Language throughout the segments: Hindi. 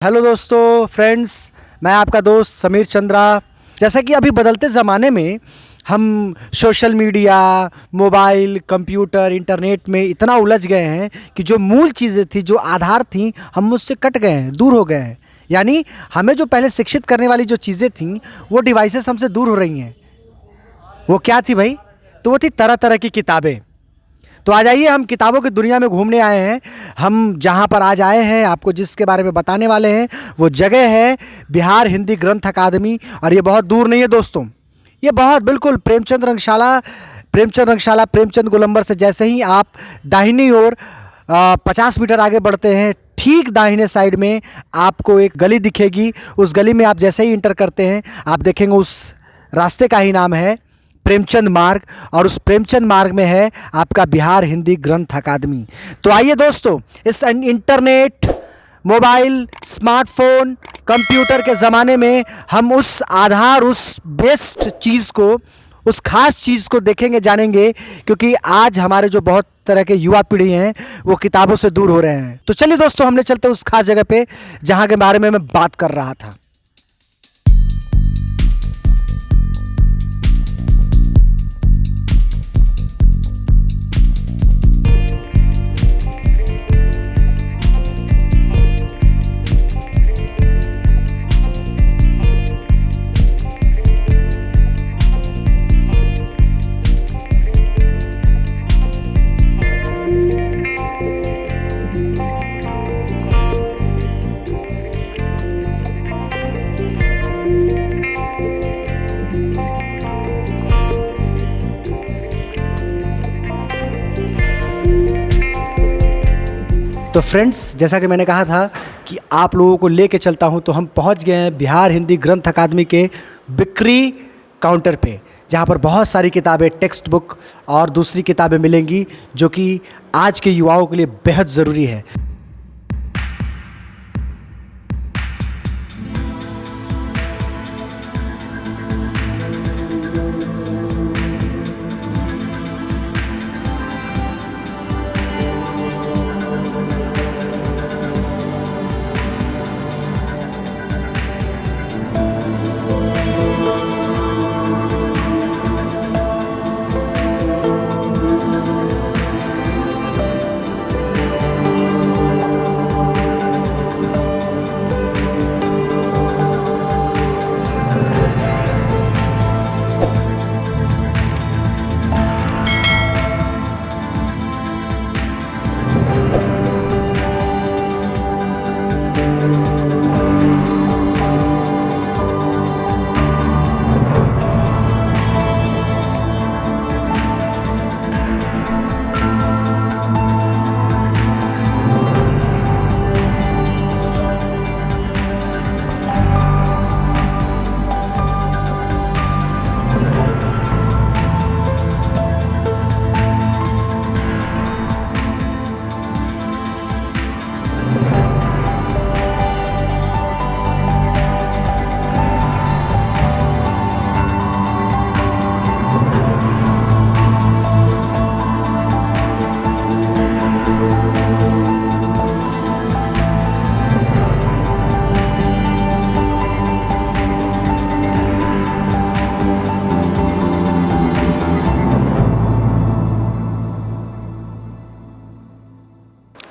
हेलो दोस्तों फ्रेंड्स, मैं आपका दोस्त समीर चंद्रा। जैसा कि अभी बदलते ज़माने में हम social media, mobile, computer, internet में इतना उलझ गए हैं कि जो मूल चीज़ें थी, जो आधार थी, हम उससे कट गए हैं, दूर हो गए हैं। यानी हमें जो पहले शिक्षित करने वाली जो चीज़ें थीं वो डिवाइसेस हमसे दूर हो रही हैं। वो क्या थी भाई? तो वो थी तरह तरह की किताबें। तो आ जाइए, हम किताबों की दुनिया में घूमने आए हैं। हम जहाँ पर आज आए हैं, आपको जिसके बारे में बताने वाले हैं, वो जगह है बिहार हिंदी ग्रंथ अकादमी। और ये बहुत दूर नहीं है दोस्तों, ये बहुत बिल्कुल प्रेमचंद गोलंबर से जैसे ही आप दाहिनी ओर 50 मीटर आगे बढ़ते हैं, ठीक दाहिने साइड में आपको एक गली दिखेगी। उस गली में आप जैसे ही इंटर करते हैं, आप देखेंगे उस रास्ते का ही नाम है प्रेमचंद मार्ग, और उस प्रेमचंद मार्ग में है आपका बिहार हिंदी ग्रंथ अकादमी। तो आइए दोस्तों, इस इंटरनेट, मोबाइल, स्मार्टफोन, कंप्यूटर के ज़माने में हम उस आधार, उस बेस्ट चीज़ को, उस खास चीज़ को देखेंगे, जानेंगे। क्योंकि आज हमारे जो बहुत तरह के युवा पीढ़ी हैं वो किताबों से दूर हो रहे हैं। तो चलिए दोस्तों, हमने चलते उस खास जगह पे जहाँ के बारे में मैं बात कर रहा था। तो फ्रेंड्स, जैसा कि मैंने कहा था कि आप लोगों को लेके चलता हूं, तो हम पहुंच गए हैं बिहार हिंदी ग्रंथ अकादमी के बिक्री काउंटर पे, जहां पर बहुत सारी किताबें, टेक्स्ट बुक और दूसरी किताबें मिलेंगी जो कि आज के युवाओं के लिए बेहद ज़रूरी है।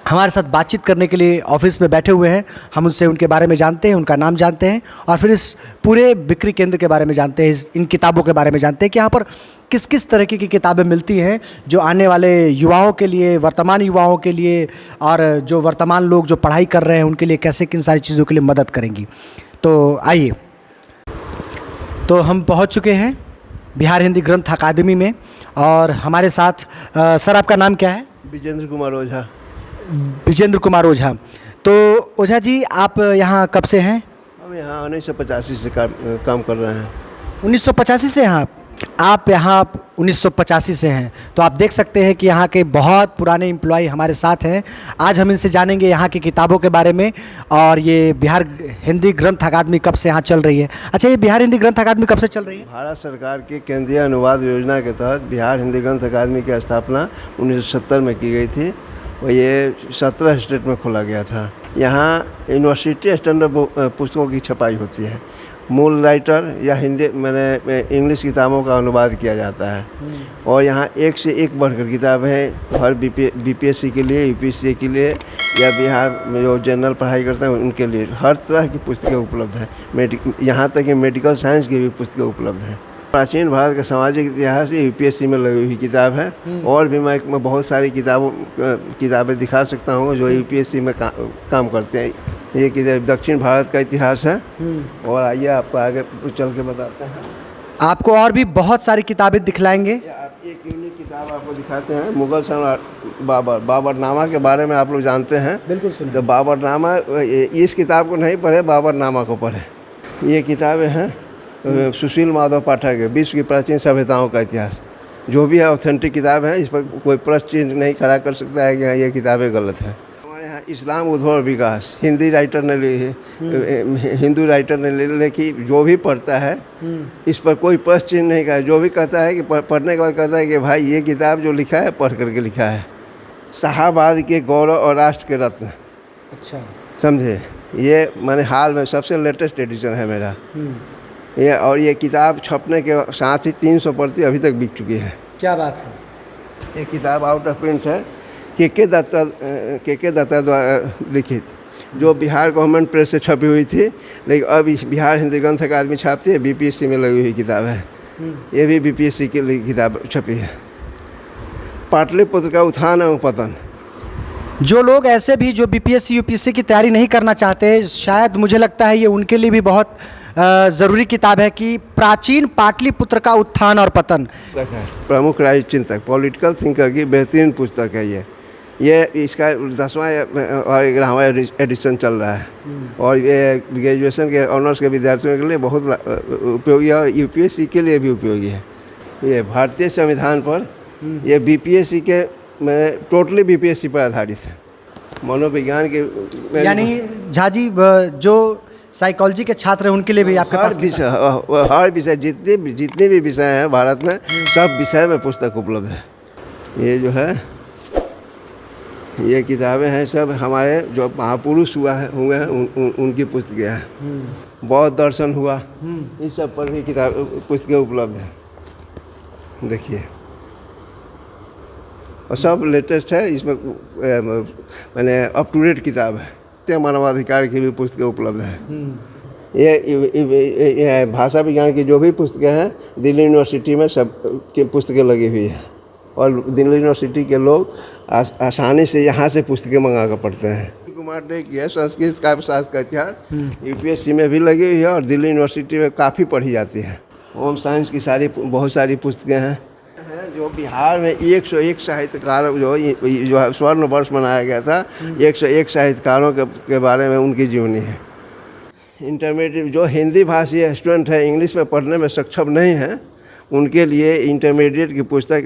हमारे साथ बातचीत करने के लिए ऑफिस में बैठे हुए हैं। हम उनसे उनके बारे में जानते हैं, उनका नाम जानते हैं, और फिर इस पूरे बिक्री केंद्र के बारे में जानते हैं, इन किताबों के बारे में जानते हैं कि यहाँ पर किस किस तरीके की किताबें मिलती हैं जो आने वाले युवाओं के लिए, वर्तमान युवाओं के लिए, और जो वर्तमान लोग जो पढ़ाई कर रहे हैं उनके लिए कैसे, किन सारी चीज़ों के लिए मदद करेंगी। तो आइए, तो हम पहुँच चुके हैं बिहार हिंदी ग्रंथ अकादमी में, और हमारे साथ सर, आपका नाम क्या है? विजेंद्र कुमार ओझा। विजेंद्र कुमार ओझा। तो ओझा जी, आप यहाँ कब से हैं? हम यहाँ 1985 से काम कर रहे हैं। 1985 से हैं आप यहाँ 1985 से हैं। तो आप देख सकते हैं कि यहाँ के बहुत पुराने एम्प्लॉय हमारे साथ हैं। आज हम इनसे जानेंगे यहाँ की किताबों के बारे में, और ये बिहार हिंदी ग्रंथ अकादमी कब से यहाँ चल रही है। अच्छा, ये बिहार हिंदी ग्रंथ अकादमी कब से चल रही है? भारत सरकार की केंद्रीय अनुवाद योजना के तहत बिहार हिंदी ग्रंथ अकादमी की स्थापना 1970 में की गई थी, और ये 17 स्टेट में खोला गया था। यहाँ यूनिवर्सिटी स्टैंडर्ड पुस्तकों की छपाई होती है। मूल राइटर या हिंदी मैंने इंग्लिश किताबों का अनुवाद किया जाता है। और यहाँ एक से एक बढ़कर किताब है हर बीपीएससी के लिए, यूपीएससी के लिए या बिहार में जो जनरल पढ़ाई करते हैं उनके लिए हर तरह की पुस्तकें उपलब्ध हैं। यहाँ तक कि मेडिकल साइंस की भी पुस्तकें उपलब्ध हैं। प्राचीन भारत का सामाजिक इतिहास ये यूपीएससी में लगी हुई किताब है। और भी मैं बहुत सारी किताबें दिखा सकता हूँ जो यूपीएससी में काम करते हैं। ये किताब दक्षिण भारत का इतिहास है। और आइए आपको आगे चल के बताते हैं। आपको और भी बहुत सारी किताबें दिखलाएंगे। आप एक यूनिक किताब आपको दिखाते हैं। मुगल सम्राट बाबरनामा के बारे में आप लोग जानते हैं। बिल्कुल सुन। तो बाबरनामा, इस किताब को नहीं पढ़े, बाबरनामा को पढ़े। ये किताबें हैं सुशील माधव पाठक के विश्व की प्राचीन सभ्यताओं का इतिहास। जो भी है ऑथेंटिक किताब है। इस पर कोई प्रश्न चिन्ह नहीं खड़ा कर सकता है कि हाँ ये किताबें गलत हैं। हमारे यहाँ इस्लाम उद्भव और विकास हिंदी राइटर ने ली है, हिंदू राइटर ने लिखी। जो भी पढ़ता है इस पर कोई प्रश्न चिन्ह नहीं कहा। जो भी कहता है कि पढ़ने के बाद कहता है कि भाई ये किताब जो लिखा है पढ़ करके लिखा है। शाहाबाद के गौरव और राष्ट्र के रत्न। अच्छा, समझे। ये मैंने हाल में सबसे लेटेस्ट एडिशन है मेरा ये। और ये किताब छपने के साथ ही 300 प्रति अभी तक बिक चुकी है। क्या बात है। ये किताब आउट ऑफ प्रिंट है। के दत्ता द्वारा लिखित, जो बिहार गवर्नमेंट प्रेस से छपी हुई थी, लेकिन अब बिहार हिंदी ग्रंथ अकादमी छापती है। बीपीएससी में लगी हुई किताब है। ये भी बीपीएससी के लिए किताब छपी है। पाटलिपुत्र का उत्थान एवं पतन। जो लोग ऐसे भी जो बीपीएससी यूपीएससी की तैयारी नहीं करना चाहते, शायद मुझे लगता है ये उनके लिए भी बहुत ज़रूरी किताब है कि प्राचीन पाटलिपुत्र का उत्थान और पतन। प्रमुख राजनीतिक चिंतक पॉलिटिकल थिंकर की बेहतरीन पुस्तक है ये इसका 10वां और 11वां एडिशन चल रहा है। और ये ग्रेजुएशन के ऑनर्स के विद्यार्थियों के लिए बहुत उपयोगी है और यूपीएससी के लिए भी उपयोगी है। ये भारतीय संविधान पर, ये बीपीएससी के मैंने टोटली बीपीएससी पर आधारित है। मनोविज्ञान के यानी झाजी जो साइकोलॉजी के छात्र हैं उनके लिए भी आपके पास हर विषय जितने भी विषय हैं भारत में, सब विषय में पुस्तक उपलब्ध है। ये जो है ये किताबें हैं सब हमारे जो महापुरुष हुए हैं उनकी पुस्तकें हैं। बौद्ध दर्शन हुआ, इस सब पर भी पुस्तकें उपलब्ध हैं। देखिए, और सब लेटेस्ट है। इसमें मैंने अप टू डेट किताब है। मानवाधिकार की भी पुस्तकें उपलब्ध हैं। ये भाषा विज्ञान की जो भी पुस्तकें हैं दिल्ली यूनिवर्सिटी में सब की पुस्तकें लगी हुई हैं। और दिल्ली यूनिवर्सिटी के लोग आसानी से यहाँ से पुस्तकें मंगा कर पढ़ते हैं। कुमार ने किया संस्कृत काव्य शास्त्र का इतिहास, यूपीएससी में भी लगी हुई है और दिल्ली यूनिवर्सिटी में काफ़ी पढ़ी जाती है। होम साइंस की बहुत सारी पुस्तकें हैं। जो बिहार में 101 साहित्यकार जो स्वर्ण वर्ष मनाया गया था, 101 साहित्यकारों के बारे में उनकी जीवनी है। इंटरमीडिएट जो हिंदी भाषी स्टूडेंट है, इंग्लिश में पढ़ने में सक्षम नहीं है, उनके लिए इंटरमीडिएट की पुस्तक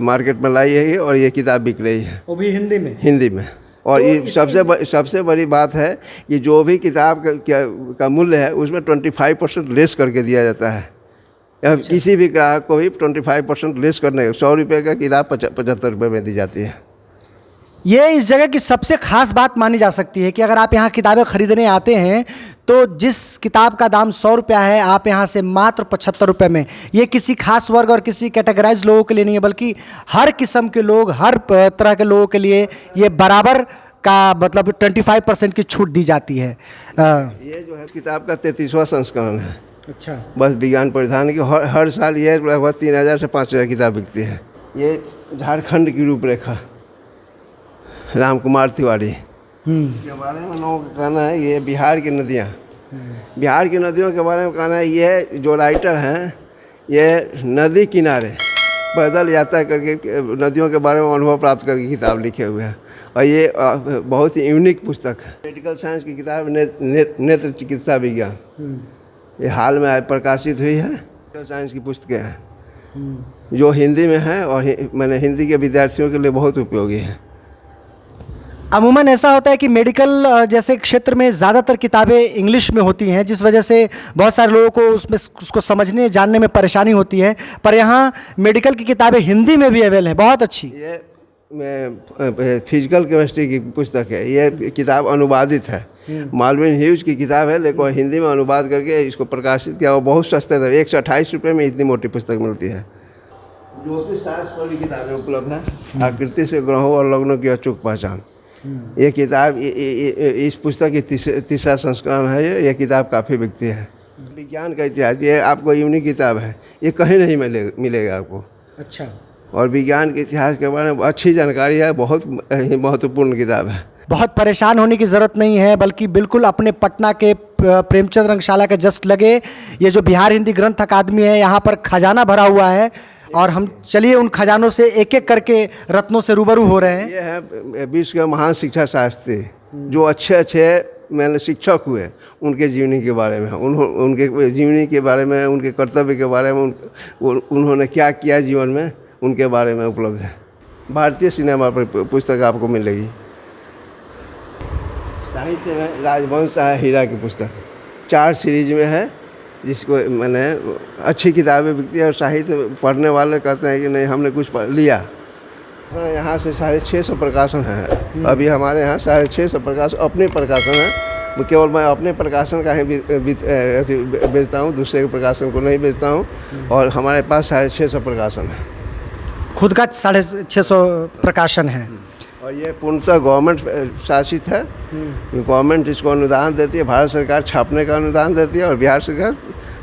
मार्केट में लाई है और ये किताब बिक रही है। वो भी हिंदी में। और तो ये सबसे बड़ी बात है कि जो भी किताब का मूल्य है उसमें 25% लेस करके दिया जाता है। अच्छा। किसी भी ग्राहक को भी 25% लेस करने 100 रुपये का किताब 75 रुपये में दी जाती है। ये इस जगह की सबसे खास बात मानी जा सकती है कि अगर आप यहाँ किताबें खरीदने आते हैं तो जिस किताब का दाम 100 रुपया है, आप यहाँ से मात्र 75 रुपये में। ये किसी खास वर्ग और किसी कैटेगराइज लोगों के लिए नहीं है, बल्कि हर किस्म के लोग, हर तरह के लोगों के लिए ये बराबर का मतलब 25% की छूट दी जाती है। ये जो है किताब का 33वां संस्करण है। अच्छा। बस विज्ञान परिधान की हर साल ये लगभग 3000 से 5000 किताब बिकती है। ये झारखंड की रूपरेखा, राम कुमार तिवारी के बारे में लोगों का कहना है। ये बिहार की नदियाँ, बिहार की नदियों के बारे में कहना है। ये जो राइटर हैं ये नदी किनारे पैदल यात्रा करके नदियों के बारे में अनुभव प्राप्त करके किताब लिखे हुए हैं। और ये बहुत ही यूनिक पुस्तक है। मेडिकल साइंस की किताब नेत्र चिकित्सा विज्ञान, ये हाल में प्रकाशित हुई है। मेडिकल साइंस की पुस्तकें हैं जो हिंदी में है और मैंने हिंदी के विद्यार्थियों के लिए बहुत उपयोगी है। अमूमन ऐसा होता है कि मेडिकल जैसे क्षेत्र में ज़्यादातर किताबें इंग्लिश में होती हैं, जिस वजह से बहुत सारे लोगों को उसको समझने जानने में परेशानी होती है। पर यहाँ मेडिकल की किताबें हिंदी में भी अवेलेबल हैं, बहुत अच्छी। ये में फिजिकल केमिस्ट्री की पुस्तक है। ये किताब अनुवादित है, मार्विन ह्यूज की किताब है, लेकिन हिंदी में अनुवाद करके इसको प्रकाशित किया और बहुत सस्ते थे। 128 रुपये में इतनी मोटी पुस्तक मिलती है। ज्योतिष शास्त्र वाली किताबें उपलब्ध हैं, आकृति से ग्रहों और लग्नों की अचूक पहचान। ये किताब इस पुस्तक की तीसरा संस्करण है। ये किताब काफ़ी बिकती है। विज्ञान का इतिहास, ये आपको यूनिक किताब है, ये कहीं नहीं मिलेगा आपको। अच्छा। और विज्ञान के इतिहास के बारे में अच्छी जानकारी है, बहुत महत्वपूर्ण किताब है। बहुत परेशान होने की ज़रूरत नहीं है, बल्कि बिल्कुल अपने पटना के प्रेमचंद रंगशाला के जस्ट लगे ये जो बिहार हिंदी ग्रंथ अकादमी है, यहाँ पर खजाना भरा हुआ है और हम चलिए उन खजानों से एक एक करके रत्नों से रूबरू हो रहे हैं। ये है विश्व के महान शिक्षा शास्त्री, जो अच्छे मैंने शिक्षक हुए, उनके जीवनी के बारे में, उनके जीवनी के बारे में, उनके कर्तव्य के बारे में, उन्होंने क्या किया जीवन में, उनके बारे में उपलब्ध है। भारतीय सिनेमा पर पुस्तक आपको मिलेगी। साहित्य में राजवंश है हीरा की पुस्तक 4 सीरीज में है, जिसको मैंने अच्छी किताबें बिकती है और साहित्य पढ़ने वाले कहते हैं कि नहीं हमने कुछ पढ़ लिया। यहाँ से 650 प्रकाशन है। अभी हमारे यहाँ 650 प्रकाशन अपने प्रकाशन है। केवल मैं अपने प्रकाशन का ही बेचता हूँ, दूसरे के प्रकाशन को नहीं बेचता हूँ। और हमारे पास 650 प्रकाशन है, खुद का 650 प्रकाशन है। और ये पूर्णतः गवर्नमेंट शासित है। गवर्नमेंट इसको अनुदान देती है, भारत सरकार छापने का अनुदान देती है और बिहार सरकार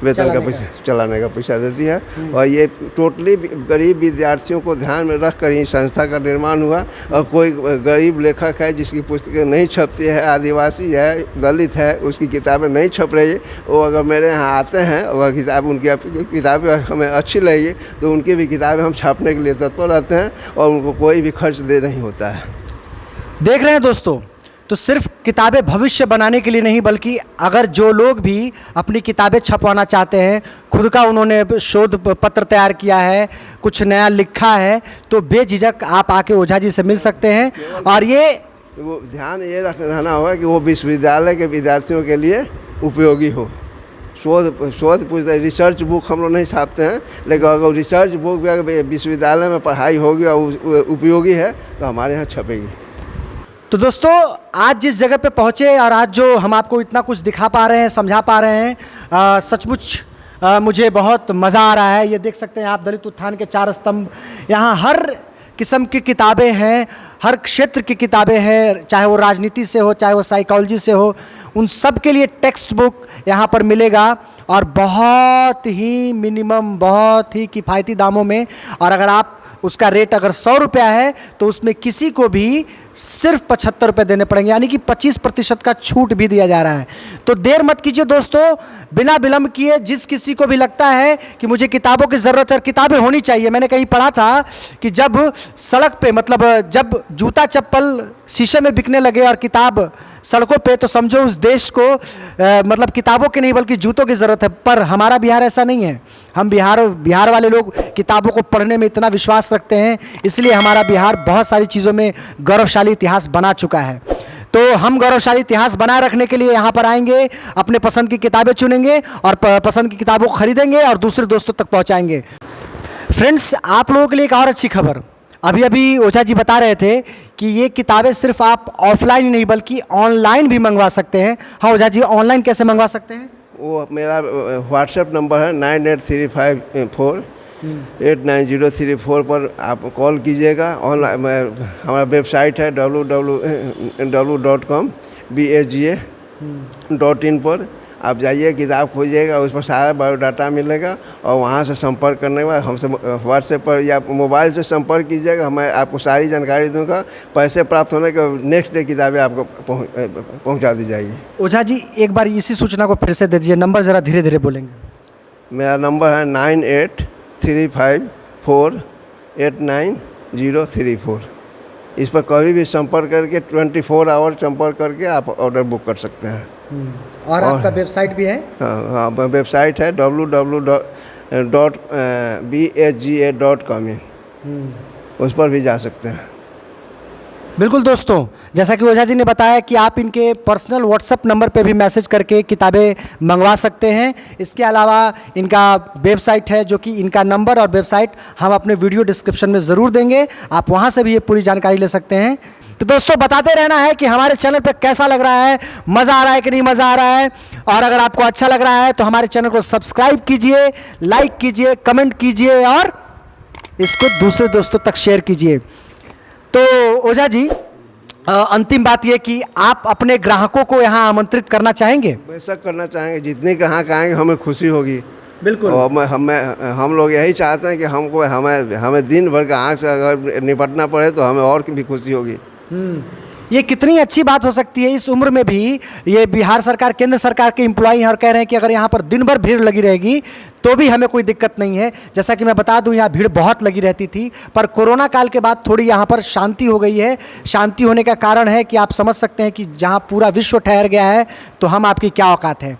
वेतन का पैसा चलाने का पैसा देती है। और ये टोटली गरीब विद्यार्थियों को ध्यान में रख कर ही संस्था का निर्माण हुआ। और कोई गरीब लेखक है जिसकी पुस्तकें नहीं छपती है, आदिवासी है, दलित है, उसकी किताबें नहीं छप रही है, वो अगर मेरे यहाँ आते हैं और उनकी किताबें हमें अच्छी लगी तो उनकी भी किताबें हम छापने के लिए तत्पर रहते हैं और उनको कोई भी खर्च दे नहीं होता है। देख रहे हैं दोस्तों, तो सिर्फ किताबें भविष्य बनाने के लिए नहीं, बल्कि अगर जो लोग भी अपनी किताबें छपवाना चाहते हैं, खुद का उन्होंने शोध पत्र तैयार किया है, कुछ नया लिखा है, तो बेझिझक आप आके ओझा जी से मिल सकते हैं। और ये वो ध्यान ये रहना होगा कि वो विश्वविद्यालय के विद्यार्थियों के लिए उपयोगी हो। शोध पुस्तक रिसर्च बुक हम लोग नहीं छापते हैं, लेकिन अगर रिसर्च बुक भी अगर विश्वविद्यालय में पढ़ाई होगी और उपयोगी है तो हमारे यहाँ छपेगी। तो दोस्तों, आज जिस जगह पे पहुँचे और आज जो हम आपको इतना कुछ दिखा पा रहे हैं, समझा पा रहे हैं, सचमुच मुझे बहुत मज़ा आ रहा है। ये देख सकते हैं आप दलित उत्थान के 4 स्तंभ। यहाँ हर किस्म की किताबें हैं, हर क्षेत्र की किताबें हैं, चाहे वो राजनीति से हो, चाहे वो साइकोलॉजी से हो, उन सब के लिए टेक्स्ट बुक यहाँ पर मिलेगा और बहुत ही मिनिमम, बहुत ही किफ़ायती दामों में। और अगर आप उसका रेट अगर 100 रुपया है तो उसमें किसी को भी सिर्फ 75 रुपये देने पड़ेंगे, यानी कि 25% का छूट भी दिया जा रहा है। तो देर मत कीजिए दोस्तों, बिना विलम्ब किए जिस किसी को भी लगता है कि मुझे किताबों की ज़रूरत है और किताबें होनी चाहिए। मैंने कहीं पढ़ा था कि जब सड़क पे, मतलब जब जूता चप्पल शीशे में बिकने लगे और किताब सड़कों पे, तो समझो उस देश को मतलब किताबों की नहीं बल्कि जूतों की ज़रूरत है। पर हमारा बिहार ऐसा नहीं है। हम बिहार वाले लोग किताबों को पढ़ने में इतना विश्वास रखते हैं, इसलिए हमारा बिहार बहुत सारी चीज़ों में गौरवशाली इतिहास बना चुका है। तो हम गौरवशाली इतिहास बनाए रखने के लिए यहाँ पर आएंगे, अपने पसंद की किताबें चुनेंगे और पसंद की किताबों को खरीदेंगे और दूसरे दोस्तों तक पहुँचाएंगे। फ्रेंड्स, आप लोगों के लिए एक और अच्छी खबर, अभी ओझा जी बता रहे थे कि ये किताबें सिर्फ आप ऑफलाइन ही नहीं बल्कि ऑनलाइन भी मंगवा सकते हैं। हाँ ओझा जी, ऑनलाइन कैसे मंगवा सकते हैं? वो मेरा व्हाट्सएप नंबर है 9835489034 पर आप कॉल कीजिएगा। ऑनलाइन हमारा वेबसाइट है www.bsga.in पर आप जाइए, किताब खोजिएगा, उस पर सारा बायोडाटा मिलेगा और वहाँ से संपर्क करने के बाद हमसे व्हाट्सएप पर या मोबाइल से संपर्क कीजिएगा। मैं आपको सारी जानकारी दूंगा। पैसे प्राप्त होने के नेक्स्ट डे किताबें आपको पहुँचा दी जाएगी। ओझा जी, एक बार इसी सूचना को फिर से दे दीजिए, नंबर ज़रा धीरे धीरे बोलेंगे। मेरा नंबर है 9835489034। इस पर कभी भी संपर्क करके 24 आवर संपर्क करके आप ऑर्डर बुक कर सकते हैं। और आपका वेबसाइट भी है? हाँ, वेबसाइट है www.bsga.com। उस पर भी जा सकते हैं। बिल्कुल दोस्तों, जैसा कि ओझा जी ने बताया कि आप इनके पर्सनल व्हाट्सएप नंबर पे भी मैसेज करके किताबें मंगवा सकते हैं। इसके अलावा इनका वेबसाइट है, जो कि इनका नंबर और वेबसाइट हम अपने वीडियो डिस्क्रिप्शन में ज़रूर देंगे, आप वहाँ से भी ये पूरी जानकारी ले सकते हैं। तो दोस्तों, बताते रहना है कि हमारे चैनल पे कैसा लग रहा है, मज़ा आ रहा है कि नहीं मज़ा आ रहा है। और अगर आपको अच्छा लग रहा है तो हमारे चैनल को सब्सक्राइब कीजिए, लाइक कीजिए, कमेंट कीजिए और इसको दूसरे दोस्तों तक शेयर कीजिए। तो ओझा जी, अंतिम बात ये कि आप अपने ग्राहकों को यहाँ आमंत्रित करना चाहेंगे? बेशक करना चाहेंगे, जितने ग्राहक आएंगे हमें खुशी होगी। बिल्कुल। और हम लोग यही चाहते हैं कि हमें दिन भर के आँख से अगर निपटना पड़े तो हमें और भी खुशी होगी। ये कितनी अच्छी बात हो सकती है इस उम्र में भी। ये बिहार सरकार, केंद्र सरकार के एम्प्लॉई हैं और कह रहे हैं कि अगर यहाँ पर दिन भर भीड़ लगी रहेगी तो भी हमें कोई दिक्कत नहीं है। जैसा कि मैं बता दूं, यहाँ भीड़ बहुत लगी रहती थी, पर कोरोना काल के बाद थोड़ी यहाँ पर शांति हो गई है। शांति होने का कारण है कि आप समझ सकते हैं कि जहाँ पूरा विश्व ठहर गया है तो हम आपकी क्या औकात है।